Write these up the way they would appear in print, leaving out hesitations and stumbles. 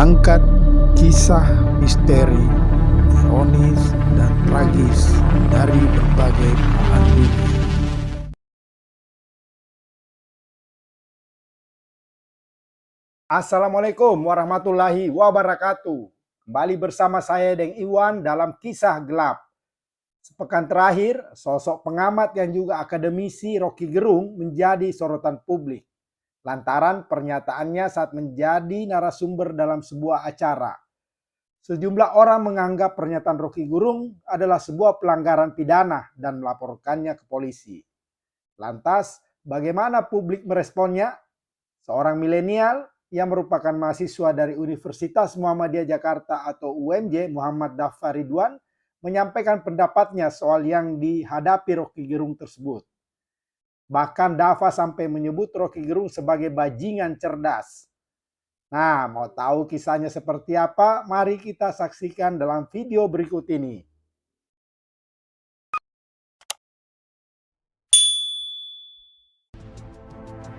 mengangkat kisah misteri, ironis, dan tragis dari berbagai belahan bumi. Assalamualaikum warahmatullahi wabarakatuh. Kembali bersama saya Deng Iwan dalam Kisah Gelap. Sepekan terakhir, sosok pengamat yang juga akademisi Rocky Gerung menjadi sorotan publik lantaran pernyataannya saat menjadi narasumber dalam sebuah acara. Sejumlah orang menganggap pernyataan Rocky Gerung adalah sebuah pelanggaran pidana dan melaporkannya ke polisi. Lantas, bagaimana publik meresponnya? Seorang milenial yang merupakan mahasiswa dari Universitas Muhammadiyah Jakarta atau UMJ, Muhammad Dafar Ridwan, menyampaikan pendapatnya soal yang dihadapi Rocky Gerung tersebut. Bahkan Dava sampai menyebut Rocky Gerung sebagai bajingan cerdas. Nah, mau tahu kisahnya seperti apa? Mari kita saksikan dalam video berikut ini.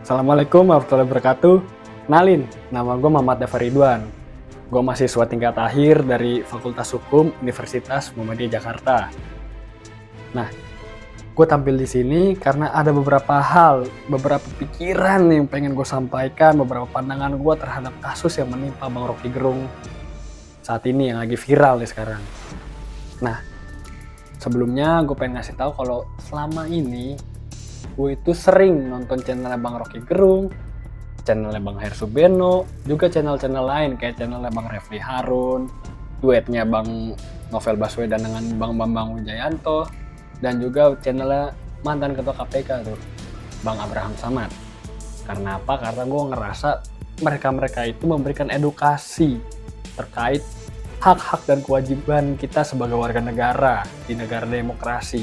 Assalamualaikum warahmatullahi wabarakatuh. Kenalin, nama gue Muhammad Dafar Ridwan. Gue mahasiswa tingkat akhir dari Fakultas Hukum Universitas Muhammadiyah Jakarta. Nah, gue tampil di sini karena ada beberapa hal, beberapa pikiran yang pengen gue sampaikan, beberapa pandangan gue terhadap kasus yang menimpa Bang Rocky Gerung saat ini yang lagi viral nih sekarang. Nah, sebelumnya gue pengen ngasih tahu kalau selama ini gue itu sering nonton channelnya Bang Rocky Gerung, channelnya Bang Hersu Beno, juga channel-channel lain kayak channelnya Bang Refli Harun, duetnya Bang Novel Baswedan dengan Bang Bambang Wijayanto, dan juga channelnya mantan ketua KPK tuh, Bang Abraham Samad. Karena apa? Karena gue ngerasa mereka-mereka itu memberikan edukasi terkait hak-hak dan kewajiban kita sebagai warga negara di negara demokrasi.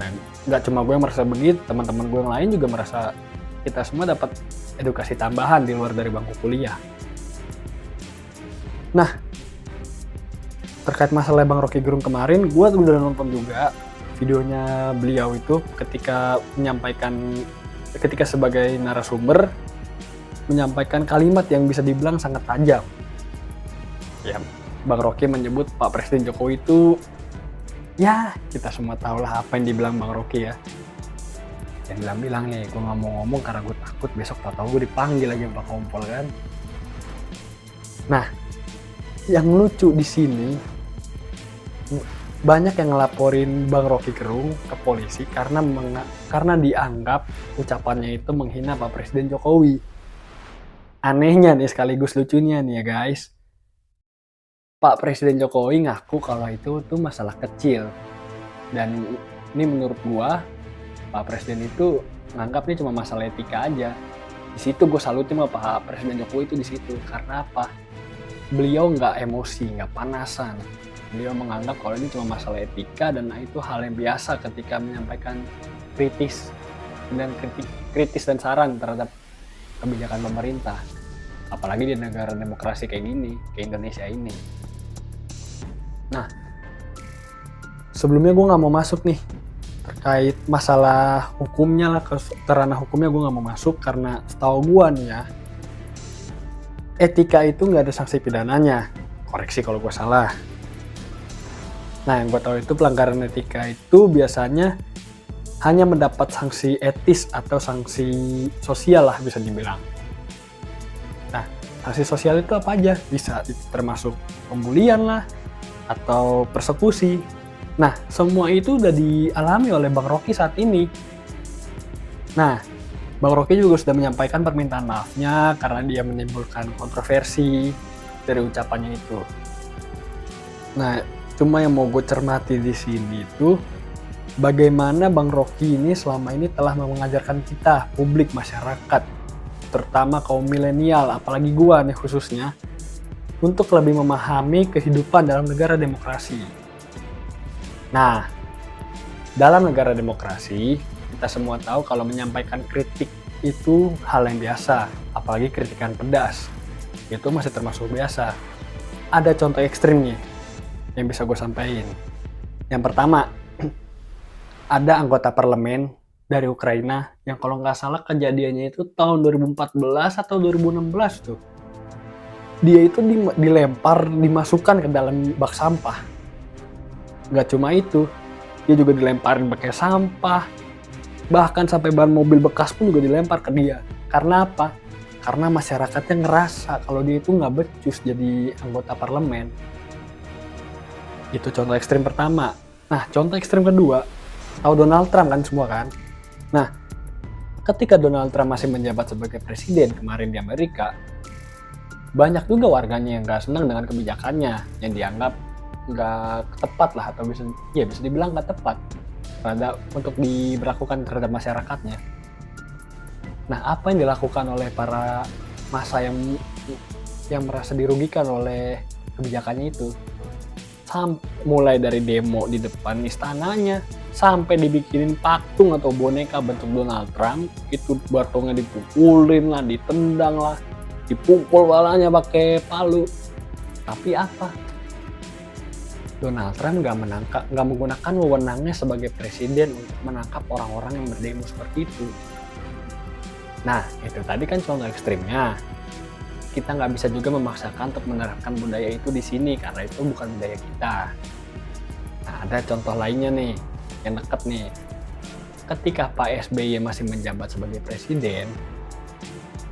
Dan nggak cuma gue yang merasa begitu, teman-teman gue yang lain juga merasa kita semua dapat edukasi tambahan di luar dari bangku kuliah. Nah, terkait masalah Bang Rocky Gerung kemarin, gue udah nonton juga videonya beliau itu ketika sebagai narasumber menyampaikan kalimat yang bisa dibilang sangat tajam. Ya, Bang Rocky menyebut Pak Presiden Jokowi itu, ya kita semua tahu lah apa yang dibilang Bang Rocky ya. Yang bilang nih, gue nggak mau ngomong karena gue takut besok tahu gue dipanggil lagi Pak Kompol kan. Nah, yang lucu di sini banyak yang ngelaporin Bang Rocky Gerung ke polisi karena dianggap ucapannya itu menghina Pak Presiden Jokowi. Anehnya nih sekaligus lucunya nih ya guys, Pak Presiden Jokowi ngaku kalau itu tuh masalah kecil, dan ini menurut gua Pak Presiden itu nganggap ini cuma masalah etika aja. Di situ gue salutin sama Pak Presiden Jokowi itu di situ. Karena apa? Beliau nggak emosi, nggak panasan. Beliau menganggap kalau ini cuma masalah etika dan itu hal yang biasa ketika menyampaikan kritis dan saran terhadap kebijakan pemerintah. Apalagi di negara demokrasi kayak gini, kayak Indonesia ini. Nah, sebelumnya gue nggak mau masuk nih terkait masalah hukumnya lah, ke ranah hukumnya gue nggak mau masuk karena setahu gue nih ya, etika itu nggak ada sanksi pidananya. Koreksi kalau gue salah. Nah, yang gue tahu itu pelanggaran etika itu biasanya hanya mendapat sanksi etis atau sanksi sosial lah bisa dibilang. Nah, sanksi sosial itu apa aja? Bisa termasuk pembulian lah atau persekusi. Nah, semua itu udah dialami oleh Bang Rocky saat ini. Nah, Bang Rocky juga sudah menyampaikan permintaan maafnya karena dia menimbulkan kontroversi dari ucapannya itu. Nah, cuma yang mau gue cermati di sini itu bagaimana Bang Rocky ini selama ini telah mengajarkan kita, publik, masyarakat, terutama kaum milenial, apalagi gue nih khususnya, untuk lebih memahami kehidupan dalam negara demokrasi. Nah, dalam negara demokrasi, kita semua tahu kalau menyampaikan kritik itu hal yang biasa, apalagi kritikan pedas. Itu masih termasuk biasa. Ada contoh ekstrimnya yang bisa gue sampaikan. Yang pertama, ada anggota parlemen dari Ukraina yang kalau nggak salah kejadiannya itu tahun 2014 atau 2016 tuh. dia itu dilempar, dimasukkan ke dalam bak sampah. Gak cuma itu, dia juga dilemparin pakai sampah, bahkan sampai ban mobil bekas pun juga dilempar ke dia. Karena apa? Karena masyarakatnya ngerasa kalau dia itu nggak becus jadi anggota parlemen. Itu contoh ekstrim pertama. Nah, contoh ekstrim kedua, tahu Donald Trump kan semua kan? Nah, ketika Donald Trump masih menjabat sebagai presiden kemarin di Amerika, banyak juga warganya yang nggak senang dengan kebijakannya, yang dianggap nggak tepat lah, atau bisa dibilang nggak tepat untuk diberlakukan terhadap masyarakatnya. Nah, apa yang dilakukan oleh para massa yang merasa dirugikan oleh kebijakannya itu? Mulai dari demo di depan istananya, sampai dibikinin patung atau boneka bentuk Donald Trump, itu batongnya dipukulin lah, ditendang lah, dipukul balanya pakai palu. Tapi apa? Donald Trump nggak menggunakan wewenangnya sebagai presiden untuk menangkap orang-orang yang berdemo seperti itu. Nah, itu tadi kan contoh ekstrimnya. Kita nggak bisa juga memaksakan untuk menerapkan budaya itu di sini karena itu bukan budaya kita. Nah, ada contoh lainnya nih yang dekat nih. Ketika Pak SBY masih menjabat sebagai presiden,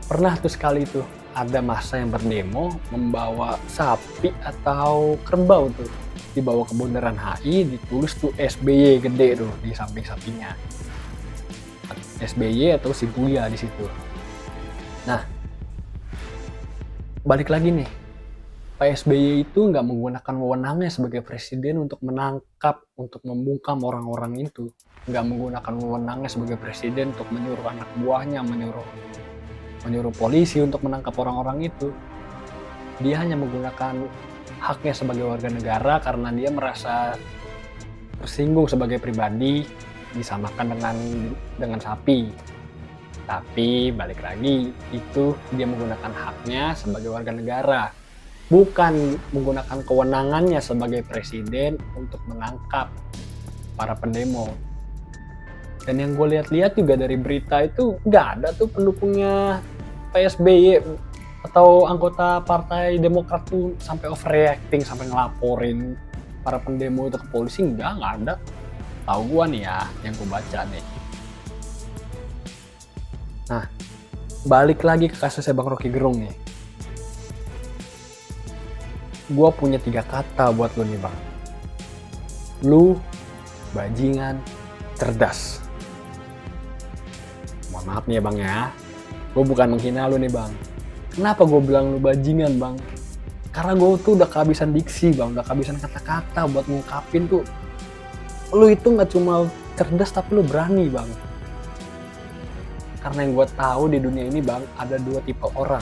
pernah tuh sekali tuh ada massa yang berdemo membawa sapi atau kerbau tuh, dibawa ke Bundaran HI, ditulis tuh SBY gede tuh di samping-sampingnya. SBY atau si Buya di situ. Nah, balik lagi nih, Pak SBY itu nggak menggunakan wewenangnya sebagai presiden untuk menangkap, untuk membungkam orang-orang itu. Nggak menggunakan wewenangnya sebagai presiden untuk menyuruh anak buahnya, menyuruh polisi untuk menangkap orang-orang itu. Dia hanya menggunakan haknya sebagai warga negara karena dia merasa tersinggung sebagai pribadi, disamakan dengan sapi. Tapi balik lagi, itu dia menggunakan haknya sebagai warga negara, bukan menggunakan kewenangannya sebagai presiden untuk menangkap para pendemo. Dan yang gue lihat-lihat juga dari berita itu nggak ada tuh pendukungnya PSBY atau anggota Partai Demokrat tuh sampai overreacting, sampai ngelaporin para pendemo itu ke polisi. Nggak ada. Tahu gue nih ya, yang gue baca nih. Nah, balik lagi ke kasusnya Bang Rocky Gerung nih. Gue punya 3 kata buat lu nih Bang. Lu bajingan cerdas. Mohon maaf nih ya Bang ya. Gue bukan menghina lu nih Bang. Kenapa gue bilang lu bajingan Bang? Karena gue tuh udah kehabisan diksi Bang, udah kehabisan kata-kata buat ngungkapin tuh. Lu itu gak cuma cerdas tapi lu berani Bang. Karena yang gue tahu di dunia ini Bang, ada 2 tipe orang.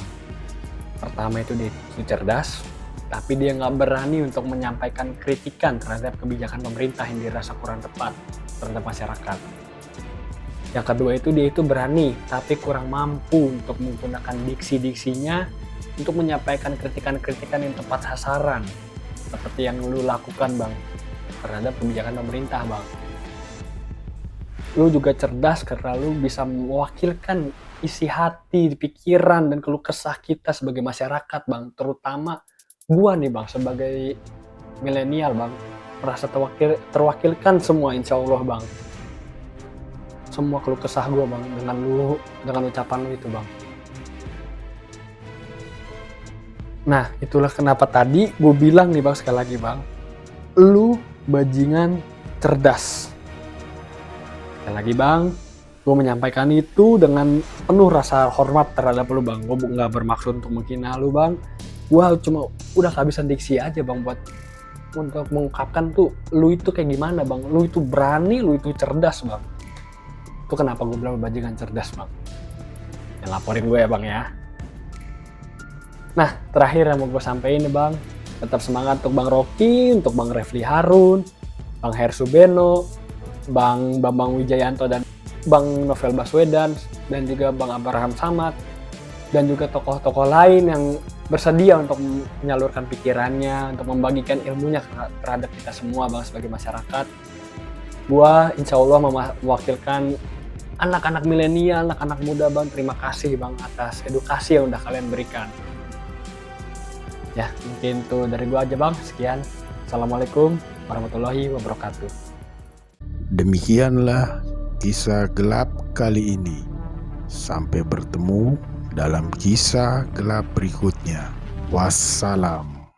Pertama itu dia itu cerdas, tapi dia nggak berani untuk menyampaikan kritikan terhadap kebijakan pemerintah yang dirasa kurang tepat terhadap masyarakat. Yang kedua itu dia itu berani, tapi kurang mampu untuk menggunakan diksi-diksinya untuk menyampaikan kritikan-kritikan yang tepat sasaran, seperti yang lu lakukan Bang terhadap kebijakan pemerintah Bang. Lu juga cerdas karena lu bisa mewakilkan isi hati, pikiran, dan keluh kesah kita sebagai masyarakat Bang. Terutama gua nih Bang sebagai milenial Bang, merasa terwakilkan semua insya Allah Bang. Semua keluh kesah gua Bang dengan ucapan lu itu Bang. Nah, itulah kenapa tadi gue bilang nih Bang sekali lagi Bang, lu bajingan cerdas. Sekali lagi Bang, gue menyampaikan itu dengan penuh rasa hormat terhadap lu Bang. Gue nggak bermaksud untuk menghina lu Bang. Gue cuma udah kehabisan diksi aja Bang buat untuk mengungkapkan tuh lu itu kayak gimana Bang. Lu itu berani, lu itu cerdas Bang. Itu kenapa gue bilang bajingan cerdas Bang. Yang laporin gue ya Bang ya. Nah, terakhir yang mau gue sampaikan nih Bang, tetap semangat untuk Bang Rocky, untuk Bang Refli Harun, Bang Hersu Beno, Bang Bambang Wijayanto, dan Bang Novel Baswedan, dan juga Bang Abraham Samad, dan juga tokoh-tokoh lain yang bersedia untuk menyalurkan pikirannya, untuk membagikan ilmunya terhadap kita semua Bang sebagai masyarakat. Gua insya Allah mewakilkan anak-anak milenial, anak-anak muda Bang. Terima kasih Bang atas edukasi yang udah kalian berikan. Ya, mungkin itu dari gua aja Bang. Sekian. Assalamualaikum warahmatullahi wabarakatuh. Demikianlah kisah gelap kali ini. Sampai bertemu dalam kisah gelap berikutnya. Wassalam.